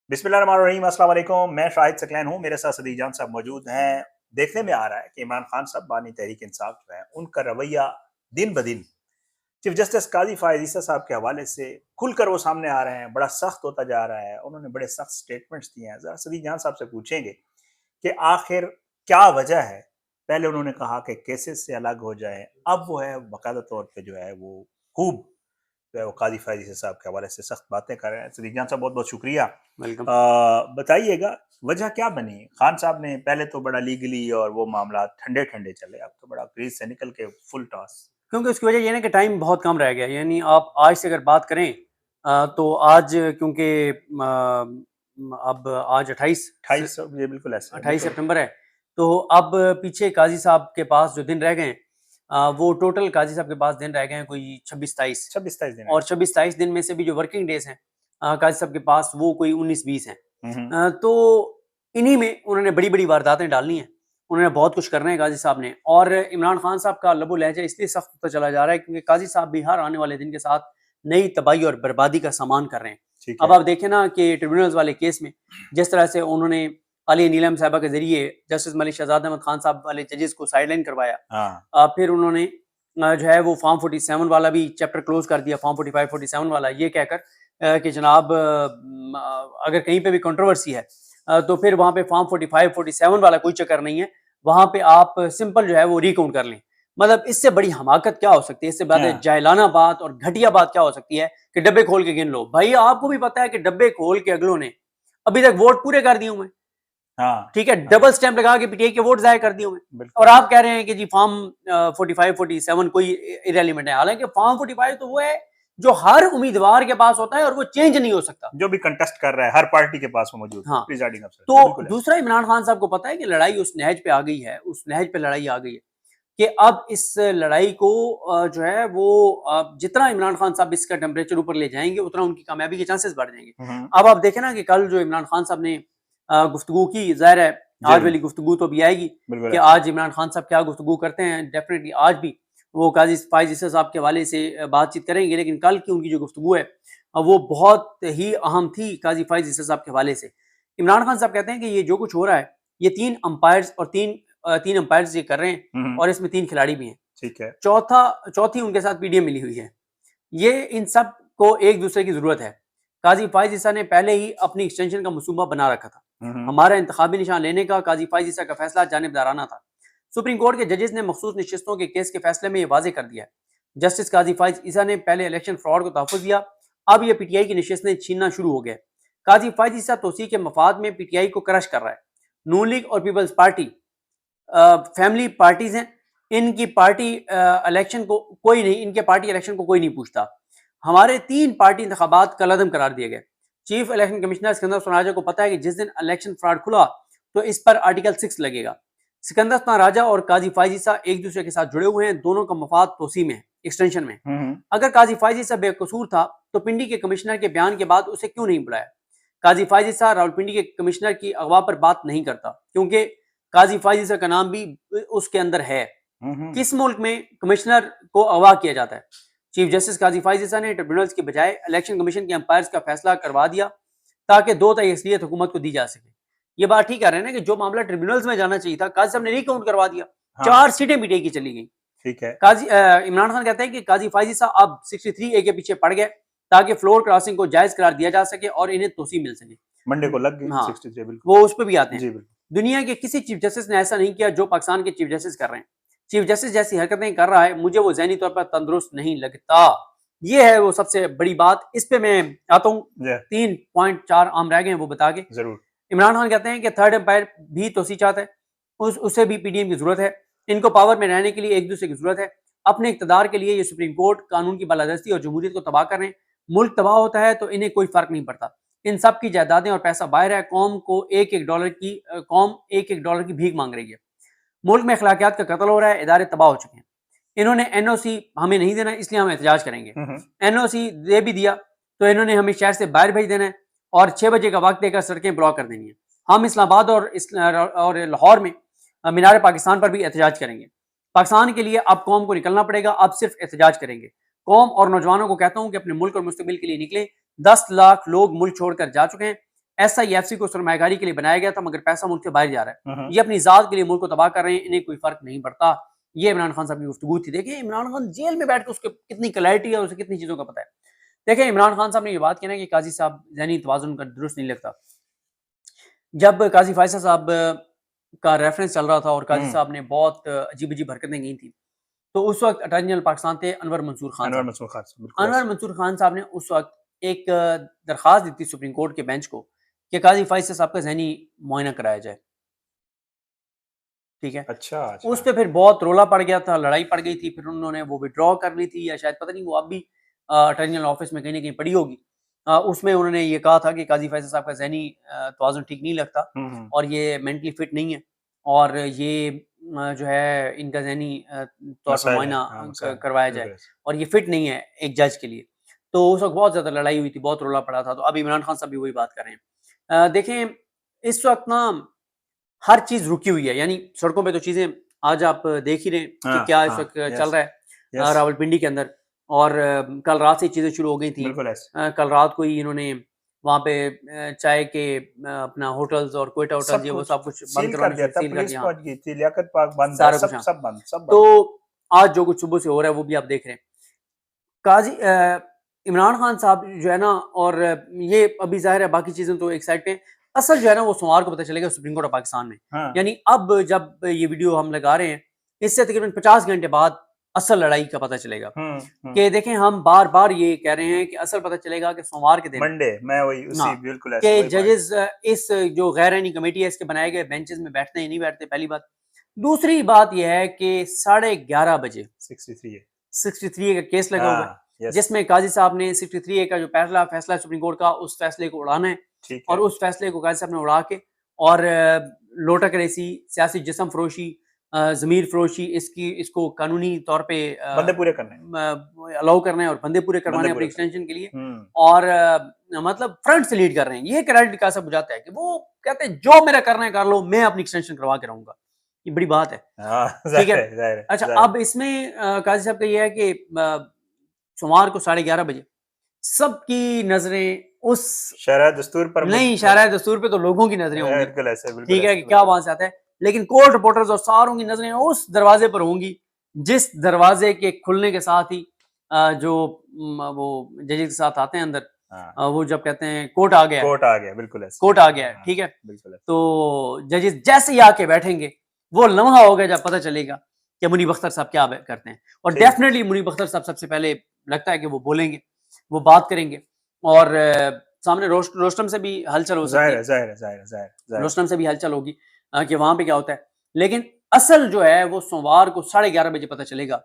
बिस्मिल्लाहिर्रहमानिर्रहीम, अस्सलाम वालेकुम। मैं शाहिद सकलैन हूँ, मेरे साथ सदीक जान साहब मौजूद हैं। देखने में आ रहा है कि इमरान खान साहब बानी तहरीक इंसाफ जो है, उनका रवैया दिन ब दिन चीफ जस्टिस काजी फायद ईसा साहब के हवाले से खुलकर वो सामने आ रहे हैं, बड़ा सख्त होता जा रहा है। उन्होंने बड़े सख्त स्टेटमेंट्स दिए हैं। ज़रा सदीक जान साहब से पूछेंगे कि आखिर क्या वजह है। पहले उन्होंने कहा कि केसेस से अलग हो जाए, अब वो है बाकायदा तौर पर जो है वो खूब जो है वो काजी फायद ईसा साहब के हवाले से सख्त बातें कर रहे हैं। सदीक जान साहब बहुत बहुत शुक्रिया। वेलकम। बताइएगा वजह क्या बनी। खान साहब ने पहले तो बड़ा लीगली और वो मामला ठंडे ठंडे चले, अब तो बड़ा क्रीज से निकल के फुल टॉस। क्योंकि उसकी वजह ये ना कि टाइम बहुत कम रह गया। यानी आप आज से अगर बात करें तो आज क्योंकि अब आज 28 ये बिल्कुल ऐसे है, 28 बिल्कुल। सितंबर है। तो अब पीछे काजी साहब के पास जो दिन रह गए हैं, वो टोटल काजी साहब के पास दिन रह गए हैं कोई 26-27। 26-27 दिन है। और 26-27 दिन में से भी जो वर्किंग डेज हैं काजी साहब के पास, वो कोई 19-20 हैं। हम्म। तो इन्हीं में उन्होंने बड़ी बड़ी वारदातें डालनी हैं। उन्होंने बहुत कुछ करना है काजी साहब ने। और इमरान खान साहब का लबो लहजा इसलिए सख्त होता चला जा रहा है क्योंकि काजी साहब भी हर आने वाले दिन के साथ नई तबाही और बर्बादी का सामान कर रहे हैं। ठीक अब है। आप देखें ना कि ट्रिब्यूनल्स वाले केस में जिस तरह से उन्होंने अली नीलम साहबा के जरिए जस्टिस मलिक शहजाद अहमद खान साहब वाले जजेस को साइडलाइन करवाया। हाँ। फिर उन्होंने जो है वो फॉर्म 47 वाला भी चैप्टर क्लोज कर दिया, फॉर्म 45-47 वाला, ये कहकर कि जनाब अगर कहीं पे भी कंट्रोवर्सी है तो फिर वहां पे फॉर्म 45-47 वाला कोई चक्कर नहीं है, वहां पे आप सिंपल जो है वो रिकाउंट कर लें। मतलब इससे बड़ी हमाकत क्या हो सकती है, इससे बड़ी हाँ। जाहिलाना बात और घटिया बात क्या हो सकती है कि डब्बे खोल के गिन लो। भाई आपको भी पता है कि डब्बे खोल के अगलों ने अभी तक वोट पूरे कर दिए हुए, हाँ। ठीक है, हाँ, डबल स्टैंप लगा के पीटीआई के वोट जाया कर दिए हुए। और बिल्कुल। आप कह रहे हैं कि जी फॉर्म 45-47 कोई इरेलीवेंट है। हालांकि फॉर्म 45 तो वो है जो हर उम्मीदवार के पास होता है और वो चेंज नहीं हो सकता। जो भी कंटेस्ट कर रहा है हर पार्टी के पास वो मौजूद है, हाँ। प्रिजाइडिंग अफसर, तो बिल्कुल ऐसे। दूसरा, इमरान खान साहब को पता है कि लड़ाई उस नहज पे आ गई है, उस नहज पे लड़ाई आ गई है कि अब इस लड़ाई को जो है वो जितना इमरान खान साहब इसका टेम्परेचर ऊपर ले जाएंगे उतना उनकी कामयाबी के चांसेस बढ़ जाएंगे। अब आप देखें ना कि कल जो इमरान खान साहब ने गुफ्तगू की, जाहिर है जी आज वाली गुफ्तगू तो भी आएगी बिल्कुल कि ऐसे। आज इमरान खान साहब क्या गुफ्तगू करते हैं। डेफिनेटली आज भी वो काजी फायज ईसा साहब के हवाले से बातचीत करेंगे, लेकिन कल की उनकी जो गुफ्तगू है वो बहुत ही अहम थी काजी फायज ईसा साहब के हवाले से। इमरान खान साहब कहते हैं कि ये जो कुछ हो रहा है, ये तीन अंपायर्स और तीन अंपायर्स ये कर रहे हैं और इसमें तीन खिलाड़ी भी हैं। ठीक है। चौथी उनके साथ पीडीएम मिली हुई है। ये इन सब को एक दूसरे की जरूरत है। काजी फायज ईसा ने पहले ही अपनी एक्सटेंशन का मंसूबा बना रखा था। हमारा इंतखाबी निशान लेने का काजी फायज ईसा का फैसला जानिबदाराना था। सुप्रीम कोर्ट के जजेस ने मखसूस नशिस्तों के केस के फैसले में यह वाजे कर दिया है। जस्टिस काजी फायज ईसा ने पहले इलेक्शन फ्रॉड को तहफ़्फ़ुज़ दिया, अब यह पीटीआई की नशिस्तें छीनना शुरू हो गया। काजी फायज ईसा तोसी के मफाद में पीटीआई को क्रश कर रहा है। नून लीग और पीपल्स पार्टी फैमिली पार्टीज हैं। इनकी पार्टी इलेक्शन को कोई नहीं, इनके पार्टी इलेक्शन को कोई नहीं पूछता। हमारे 3 पार्टी इंतखाबात कलअदम करार दिए गए। चीफ इलेक्शन कमिश्नर सिकंदर सोनाराजा को पता है कि जिस दिन इलेक्शन फ्रॉड खुला तो इस पर आर्टिकल 6 लगेगा। सिकंदर सोनाराजा और काजी फायज ईसा एक दूसरे के साथ जुड़े हुए हैं, दोनों का मफाद तोसी में है, एक्सटेंशन में। अगर काजी फायज ईसा बेकसूर था तो पिंडी के कमिश्नर के बयान के बाद उसे क्यों नहीं बुलाया। काजी फायज ईसा रावलपिंडी के कमिश्नर की अगवा पर बात नहीं करता क्योंकि काजी फायज ईसा का नाम भी उसके अंदर है। किस मुल्क में कमिश्नर को अगवा किया जाता है? चीफ जस्टिस काजी फायज ईसा ने ट्रिब्यूनल्स के बजाय इलेक्शन कमीशन के अंपायर्स का फैसला करवा दिया ताकि 2 तय असलियत हुकूमत को दी जा सके। ये बात ठीक कह रहे हैं ना कि जो मामला ट्रिब्यूनल्स में जाना चाहिए था, काजी साहब ने रिकाउंट करवा दिया। हाँ। 4 सीटें पीटीआई की चली गई। ठीक है। काजी इमरान खान कहते हैं कि काजी फायज ईसा अब 63A के पीछे पड़ गए ताकि फ्लोर क्रॉसिंग को जायज करार दिया जा सके और इन्हें तोसी मिल सके। मंडे को लग गई हाँ, 63, बिल्कुल। वो उस पर भी आते हैं। जी बिल्कुल। दुनिया के किसी चीफ जस्टिस ने ऐसा नहीं किया जो पाकिस्तान के चीफ जस्टिस कर रहे हैं। चीफ जस्टिस जैसी हरकतें कर रहा है, मुझे वो ज़हनी तौर पर तंदुरुस्त नहीं लगता। ये है वो सबसे बड़ी बात। इस पे मैं आता हूँ। 3.4 आम रह गए हैं वो बता के। जरूर। इमरान खान कहते हैं कि थर्ड एम्पायर भी तोसी चाहता है, उसे भी पीडीएम की जरूरत है। इनको पावर में रहने के लिए एक दूसरे की जरूरत है। अपने इक़्तिदार के लिए ये सुप्रीम कोर्ट कानून की बालादस्ती और जमहूरियत को तबाह कर रहे हैं। मुल्क तबाह होता है तो इन्हें कोई फर्क नहीं पड़ता। इन सब की जायदादें और पैसा बाहर है। कौम एक एक डॉलर की भीख मांग रही है। मुल्क में अखलाकियात का कत्ल हो रहा है, इदारे तबाह हो चुके हैं। इन्होंने एनओसी हमें नहीं देना, इसलिए हम एहतजाज करेंगे। एनओसी दे भी दिया तो इन्होंने हमें शहर से बाहर भेज देना है और 6 बजे का वक्त देकर सड़कें ब्लॉक कर देनी है। हम इस्लामाबाद और लाहौर में मीनार पाकिस्तान पर भी एहतजाज करेंगे। पाकिस्तान के लिए अब कौम को निकलना पड़ेगा, अब सिर्फ एहतजाज करेंगे। कौम और नौजवानों को कहता हूँ कि अपने मुल्क और मुस्तकबिल के लिए निकलें। 10 लाख लोग मुल्क छोड़कर जा चुके हैं। SIFC को सरमायाकारी के लिए बनाया गया था, मगर पैसा मुल्क से बाहर जा रहा है। हम्म। ये अपनी जात के लिए मुल्क को तबाह कर रहे हैं, इन्हें कोई फर्क नहीं पड़ता। ये इमरान खान साहब की गुफ्तगू थी। देखिए इमरान खान जेल में बैठ के उसके कितनी क्लैरिटी है, उसे कितनी चीजों का पता है। देखिए इमरान खान साहब ने ये बात की ना कि काजी साहब ज़हनी तवाज़ुन का दुरुस्त नहीं लगता। जब काजी फैसल साहब का रेफरेंस चल रहा था और काजी साहब ने बहुत अजीब अजीब हरकतें की थी, तो उस वक्त अटॉर्नी जनरल पाकिस्तान थे अनवर मंसूर खान अनवर साहब। मंसूर खान साहब, बिल्कुल अनवर मंसूर खान साहब ने उस वक्त एक दरखास्त दी थी सुप्रीम कोर्ट के बेंच को कि काजी फैसल साहब का ज़हनी मुआयना कराया जाए। ठीक है, अच्छा उस अच्छा। पे फिर बहुत रोला पड़ गया था, लड़ाई पड़ गई थी, फिर उन्होंने वो विड्रॉ कर ली थी, या शायद पता नहीं वो अब भी अटॉर्नी जनरल ऑफिस में कहीं ना कहीं पड़ी होगी। उसमें उन्होंने ये कहा था कि काजी फैसल साहब का ज़हनी तवाज़ुन ठीक नहीं लगता और ये मेंटली फिट नहीं है, और ये जो है इनका ज़हनी तौर पर मसाइल है, मुआयना हाँ मसाइल, करवाया जाए, बिल्कुल ऐसे। और ये फिट नहीं है एक जज के लिए। तो उस वक्त बहुत ज़्यादा लड़ाई हुई थी, बहुत रोला पड़ा था। तो अब इमरान खान साहब भी वही बात कर रहे हैं। देखें इस वक्त ना हर चीज़ रुकी हुई है, यानी सड़कों पे तो चीज़ें आज आप देख ही रहे हैं कि हाँ क्या इस हाँ, वक्त चल यस रहा है यस, रावलपिंडी के अंदर। और कल रात से ही चीज़ें शुरू हो गई थी। बिल्कुल ऐसे। कल रात को ही इन्होंने वहाँ पे चाय के अपना होटल्स और क्वेटा होटल्स सब ये वो कुछ सब कुछ बंद सील कर करवाने दिया शुरू था, सील कर पुलिस दिया। हाँ, पहुंच गई थी, लियाकत पार्क बंद है, सारा कुछ। सब हाँ, सब बंद, सब तो बंद। आज जो कुछ सुबह से हो रहा है वो भी आप देख रहे हैं। काजी इमरान खान साहब जो है ना, और ये अभी ज़ाहिर है बाकी चीज़ें तो एक साइड पे हैं। असल जो है ना वो सोमवार को पता चलेगा सुप्रीम कोर्ट ऑफ पाकिस्तान में। हाँ। यानी अब जब ये वीडियो हम लगा रहे हैं, इससे तकरीबन 50 घंटे बाद असल लड़ाई का पता चलेगा। हम्म। कि देखें हम बार-बार ये कह रहे हैं कि असल पता चलेगा कि सोमवार के दिन। मंडे, मैं वही हाँ, उसी बिल्कुल ऐसे कि वही पॉइंट। जजेस इस जो गैर आईनी कमेटी है इसके बनाए गए बेंचेस में बैठते हैं नहीं बैठते, पहली बात। दूसरी बात यह है कि 11:30 बजे 63 है। 63A का केस लगा हुआ है, हाँ, यस, जिसमें काजी साहब ने 63A का जो पहला फैसला है सुप्रीम कोर्ट का, उस फैसले को उड़ाना है। ठीक और है। उस फैसले को काजी साहब ने उड़ा के और लोटक रेसी, सियासी जिस्म फरोशी, ज़मीर फरोशी, इसको कानूनी तौर पे बंदे पूरे करने हैं, अलाउ करना है और बंदे पूरे करवाने बंदे हैं अपनी पूरे करने एक्सटेंशन के लिए। हैं। और मतलब फ्रंट से लीड कर रहे हैं। ये क्रेडिट काजी साहब बुझाता है कि वो कहते हैं जो मेरा करना है कर लो, मैं अपनी एक्सटेंशन करवा के रहूंगा। ये बड़ी बात है। हाँ, ठीक है। ज़ाहिर है, ज़ाहिर है, अच्छा, ज़ाहिर है। अब इसमें काजी साहब का ये है कि सोमवार को 11:30 बजे सबकी नज़रें उस शरह दस्तूर पर नहीं, शायरा दस्तूर पे तो लोगों की नज़रें होंगी। बिल्कुल ठीक है ऐसे, कि क्या बिल्कुल वहाँ से आता है। लेकिन कोर्ट रिपोर्टर्स और सारों की नज़रें उस दरवाजे पर होंगी, जिस दरवाजे के खुलने के साथ ही जो वो जजेस के साथ आते हैं अंदर, हाँ, वो जब कहते हैं कोर्ट आ गया है, कोर्ट आ गया, बिल्कुल ऐसे, कोर्ट आ गया है, हाँ, ठीक है? बिल्कुल ऐसे। तो जजेस जैसे ही आके बैठेंगे, वो लम्हा होगा जब पता चलेगा कि मुनीब अख्तर साहब क्या करते हैं। और ठीक, डेफिनेटली मुनीब अख्तर साहब सबसे पहले लगता है कि वो बोलेंगे, वो बात करेंगे, और सामने रोस्टम से भी हलचल हो सकती ज़ाहिर है। है, ज़ाहिर है, ज़ाहिर है, ज़ाहिर है, ज़ाहिर है। रोस्टम से भी हलचल होगी कि वहां पे क्या होता है। लेकिन असल जो है वो सोमवार को 11:30 बजे पता चलेगा।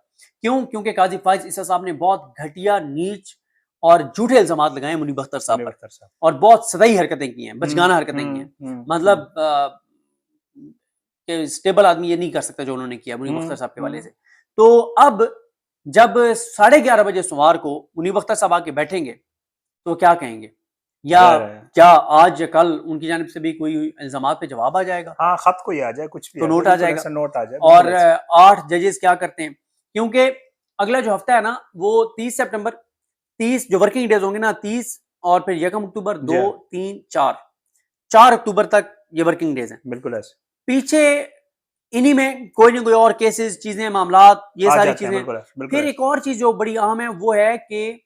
क्यों? क्योंकि काजी फाइज ईसा साहब ने बहुत घटिया, नीच और झूठे इल्जामात लगाए मुनीब अख्तर साहब मुनीब पर, अख्तर साहब। और बहुत सदाई हरकतें की हैं, हुँ, बचगाना हरकतें की हुँ, हैं। हुँ, हुँ, मतलब कि स्टेबल आदमी ये नहीं कर सकता जो उन्होंने किया मुनीब अख्तर हुँ, साहब के हवाले हुँ। से। तो अब जब 11:30 बजे सोमवार को मुनीब अख्तर साहब आके बैठेंगे, तो क्या कहेंगे? या ज़ाहिर है। क्या आज या कल उनकी जानिब से भी कोई इल्ज़ामात पे जवाब आ जाएगा? हाँ, खत कोई आ जाए, कुछ भी तो आ जाए, नोट आ बिल्कुल जाएगा। ऐसा नोट आ जाए, और बिल्कुल ऐसे। 8 जजेस क्या करते हैं? क्योंकि अगला जो हफ्ता है ना, वो 30 सितंबर, 30 जो वर्किंग डेज होंगे ना, 30 और फिर 1 अक्टूबर, जी 2, हाँ, 3, 4 अक्टूबर तक ये वर्किंग डेज हैं। बिल्कुल ऐसे। पीछे इन्हीं में कोई ना कोई और केसेस, चीजें, मामलात, ये आ सारी जाते हैं, चीजें। बिल्कुल ऐसे, बिल्कुल फिर ऐसे। एक और चीज जो बड़ी अहम है वो है कि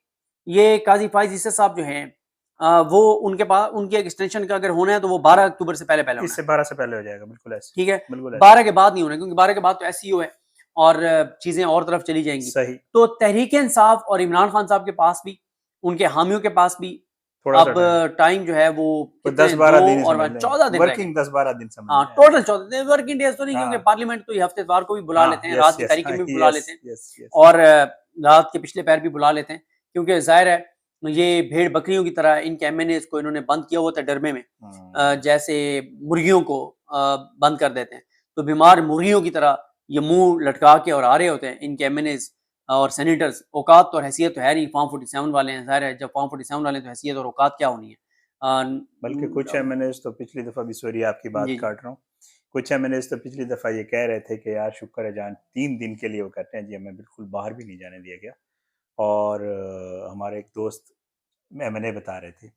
ये काजी फाइज ईसा साहब जो हैं, वो उनके पास उनकी एक एक्सटेंशन का अगर होना है तो वो 12 अक्टूबर से पहले पहले होना है। इससे 12 से पहले हो जाएगा, बिल्कुल ऐसे, ठीक है, बिल्कुल ऐसे। 12 के बाद नहीं होना, क्योंकि 12 के बाद तो एसईओ है और चीजें और तरफ चली जाएंगी। सही, तो तहरीक इंसाफ और इमरान खान साहब के पास भी, उनके हामियों के पास भी थोड़ा-सा अब टाइम, टाइम जो है वो कोई कितने 10-12 दिन 2 ही और समझ लें, 14 दिन रह गए। वर्किंग 10-12 दिन समझ हाँ, लें। टोटल 14 वर्किंग डेज तो नहीं, क्योंकि हाँ, पार्लियामेंट तो ये हफ्तेवार को भी बुला हाँ, लेते हैं, यस, रात की यस, तारीखें हाँ, में भी बुला लेते यस, हैं, यस, यस। और रात के पिछले पैर भी बुला लेते हैं, क्योंकि जाहिर है ये भेड़ बकरियों की तरह इनके एमएनएज को इन्होंने बंद किया हुआ था डरमे में, जैसे मुर्गियों को बंद कर देते हैं। तो बीमार मुर्गियों की तरह ये मुंह लटका के और आ रहे होते हैं इनके एमएनएज और सेनेटर्स। औकात और हैसियत तो है नहीं, फॉर्म 47 वाले हैं, जाहिर है जब फॉर्म 47 वाले हैं तो हैसियत और औकात क्या होनी है। बल्कि कुछ एमएनएज तो पिछली दफ़ा भी, सॉरी आपकी बात जी, जी। काट रहा हूँ, कुछ एमएनएज तो पिछली दफ़ा ये कह रहे थे कि यार शुक्र है जान 3 दिन के लिए, वो कहते हैं जी हमें बिल्कुल बाहर भी नहीं जाने दिया गया। और हमारे एक दोस्त एमएनए बता रहे थे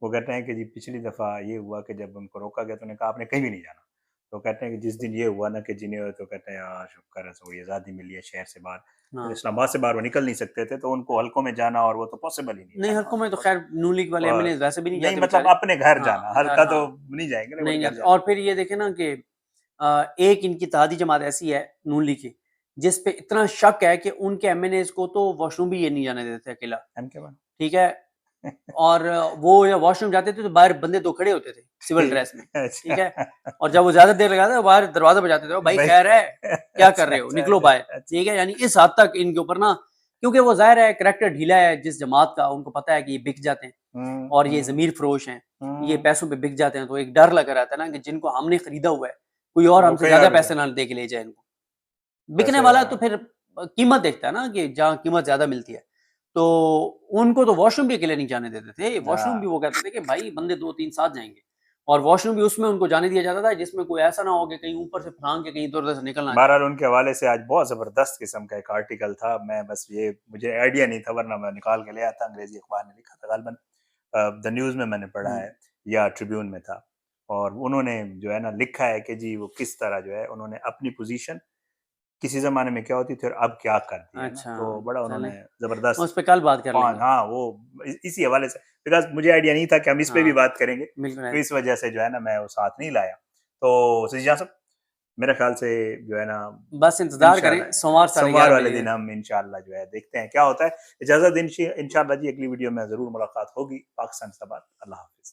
वो कहते हैं कि जी पिछली दफ़ा ये हुआ कि जब उनको रोका गया तो उन्होंने कहा आपने कहीं भी नहीं जाना। तो कहते हैं कि जिस दिन ये हुआ ना कि जिन्हें तो कहते हैं यार शुक्र है थोड़ी आज़ादी मिली है शहर से बाहर। हाँ। इस्लामाबाद से बाहर वो निकल नहीं सकते थे तो उनको हलकों में जाना और वो तो पॉसिबल ही नहीं नहीं, था ना हलकों में तो उनको। खैर नून लीग वाले और एमएलए वैसे भी नहीं नहीं जाते मतलब बेचारे। अपने घर हाँ, जाना, घर हल्का तो हाँ। नहीं जाएँगे ना, नहीं, बल्कि घर नहीं जाना। और फिर ये देखें ना कि एक इनकी इत्तेहादी जमात ऐसी है नून लीग की, जिस पे इतना शक है कि उनके एमएनएज़ को तो वॉशरूम भी ये नहीं जाने देते अकेला, एमके वन ठीक है? और वो जब वॉशरूम जाते थे तो बाहर बंदे 2 खड़े होते थे सिविल ड्रेस में, ठीक है? अच्छा। और जब वो ज़्यादा देर लगाते तो बाहर दरवाज़ा बजाते थे, "ओ भाई भाई खैर है? क्या कर अच्छा, रहे हो? अच्छा, निकलो अच्छा, बाहर।" अच्छा। ठीक है? यानी इस हद तक इनके ऊपर ना क्योंकि वो ज़ाहिर है करैक्टर ढीला है जिस जमात का, उनको पता है कि ये बिक जाते हैं हुँ, और ये हुँ, ज़मीर फ़रोश हैं, ये हुँ। पैसों पे बिक जाते हैं, तो एक डर लगा रहता है ना कि जिनको हमने खरीदा हुआ है, कोई और वो हमसे कहीं ज़्यादा और पैसे ना दे के ले जाए इनको। बिकने वैसे वाला तो फिर कीमत देखता है ना कि जहाँ कीमत ज़्यादा मिलती है। तो उनको तो वॉशरूम भी अकेले नहीं जाने देते थे। वॉशरूम भी हाँ। वो कहते थे कि भाई बंदे 2-3 साथ जाएँगे और वॉशरूम भी उसमें उनको जाने दिया जाता था जिसमें कोई ऐसा ना हो कि कहीं ऊपर से फांक के कहीं इधर-उधर से निकल ना जाए। बहरहाल उनके हवाले से आज बहुत ज़बरदस्त किस्म का एक आर्टिकल था। मैं बस ये मुझे आइडिया नहीं था वरना मैं निकाल के ले आता, अंग्रेज़ी अखबार ने लिखा था ग़ालिबन द न्यूज़ में मैंने पढ़ा हुँ, है या ट्रिब्यून में था। और उन्होंने जो है ना लिखा है कि जी वो किस तरह जो है उन्होंने अपनी पोज़ीशन किसी ज़माने में क्या होती थी और अब क्या कर दी है ना, अच्छा, तो बड़ा उन्होंने चलें ज़बरदस्त उस पे कल बात कर पॉइंट लेंगे। हाँ, वो इसी हवाले से बिकॉज़ मुझे आइडिया नहीं था कि हम इस पे भी हाँ, बात करेंगे, बिल्कुल तो है। इस वजह से जो है ना मैं वो साथ नहीं लाया। तो सजीजा साहब, मेरे ख़्याल से जो है ना बस इंतज़ार करें इंशाल्लाह सोमवार साढ़े सोमवार 11 वाले बजे। दिन हम इंशाल्लाह जो है देखते हैं क्या होता है। इजाज़त इंशाल्लाह जी अगली वीडियो में ज़रूर मुलाकात होगी। पाकिस्तान ज़िंदाबाद। अल्लाह हाफ़िज़।